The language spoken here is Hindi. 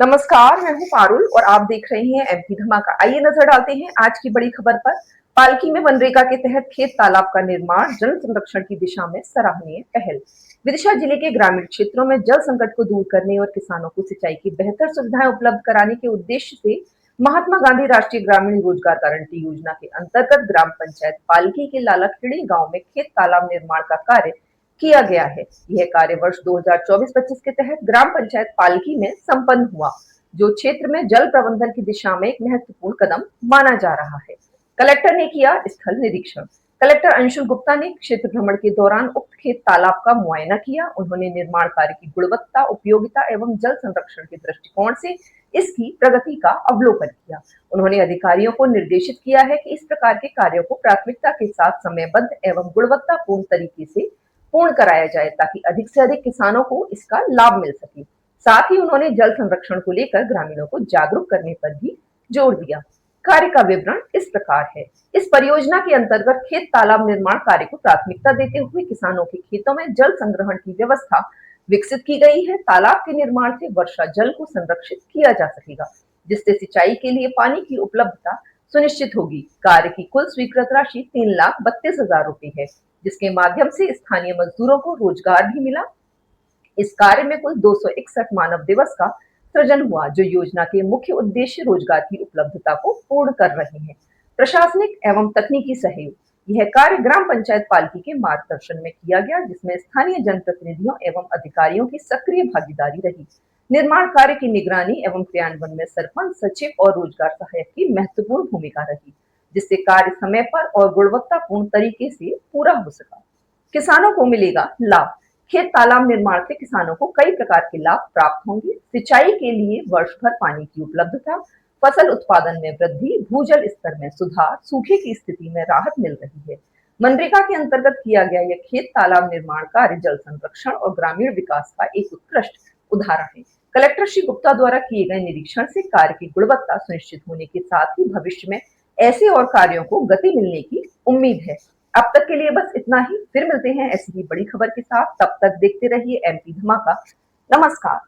नमस्कार, मैं हूँ पारुल और आप देख रहे हैं एमपी धमाका। आइए नजर डालते हैं आज की बड़ी खबर पर। पालकी में मनरेगा के तहत खेत तालाब का निर्माण, जल संरक्षण की दिशा में सराहनीय पहल। विदिशा जिले के ग्रामीण क्षेत्रों में जल संकट को दूर करने और किसानों को सिंचाई की बेहतर सुविधाएं उपलब्ध कराने के उद्देश्य से महात्मा गांधी राष्ट्रीय ग्रामीण रोजगार गारंटी योजना के अंतर्गत ग्राम पंचायत पालकी के लालाखेड़ी गांव में खेत तालाब निर्माण का कार्य किया गया है। यह कार्य वर्ष 2024-25 के तहत ग्राम पंचायत पालकी में संपन्न हुआ, जो क्षेत्र में जल प्रबंधन की दिशा में एक महत्वपूर्ण कदम माना जा रहा है। कलेक्टर ने किया स्थल निरीक्षण। कलेक्टर अंशुल गुप्ता ने क्षेत्र भ्रमण के दौरान उक्त खेत तालाब का मुआयना किया। उन्होंने निर्माण कार्य की गुणवत्ता, उपयोगिता एवं जल संरक्षण के दृष्टिकोण से इसकी प्रगति का अवलोकन किया। उन्होंने अधिकारियों को निर्देशित किया है कि इस प्रकार के कार्यों को प्राथमिकता के साथ समयबद्ध एवं गुणवत्तापूर्ण तरीके से पूर्ण कराया जाए, ताकि अधिक से अधिक किसानों को इसका लाभ मिल सके। साथ ही उन्होंने जल संरक्षण को लेकर ग्रामीणों को जागरूक करने पर भी जोर दिया। कार्य का विवरण इस प्रकार है। इस परियोजना के अंतर्गत खेत तालाब निर्माण कार्य को प्राथमिकता देते हुए किसानों के खेतों में जल संग्रहण की व्यवस्था विकसित की गई है। तालाब के निर्माण से वर्षा जल को संरक्षित किया जा सकेगा, जिससे सिंचाई के लिए पानी की उपलब्धता सुनिश्चित होगी। कार्य की कुल स्वीकृत राशि 3,32,000 रुपए है, जिसके माध्यम से स्थानीय मजदूरों को रोजगार भी मिला। इस कार्य में कुल 261 मानव दिवस का सृजन हुआ, जो योजना के मुख्य उद्देश्य रोजगार की उपलब्धता को पूर्ण कर रहे हैं। प्रशासनिक एवं तकनीकी सहयोग। यह कार्य ग्राम पंचायत पालकी के मार्गदर्शन में किया गया, जिसमें स्थानीय जनप्रतिनिधियों एवं अधिकारियों की सक्रिय भागीदारी रही। निर्माण कार्य की निगरानी एवं क्रियान्वयन में सरपंच, सचिव और रोजगार सहायक की महत्वपूर्ण भूमिका रही, जिससे कार्य समय पर और गुणवत्तापूर्ण तरीके से पूरा हो सका। किसानों को मिलेगा लाभ। खेत तालाब निर्माण से किसानों को कई प्रकार के लाभ प्राप्त होंगे। सिंचाई के लिए वर्ष भर पानी की उपलब्धता, फसल उत्पादन में वृद्धि, भूजल स्तर में सुधार, सूखे की स्थिति में राहत मिल रही है। मनरेगा के अंतर्गत किया गया यह खेत तालाब निर्माण कार्य जल संरक्षण और ग्रामीण विकास का एक उत्कृष्ट उदाहरण है। कलेक्टर श्री गुप्ता द्वारा किए गए निरीक्षण से कार्य की गुणवत्ता सुनिश्चित होने के साथ ही भविष्य में ऐसे और कार्यों को गति मिलने की उम्मीद है। अब तक के लिए बस इतना ही। फिर मिलते हैं ऐसी ही बड़ी खबर के साथ। तब तक देखते रहिए एमपी धमाका। नमस्कार।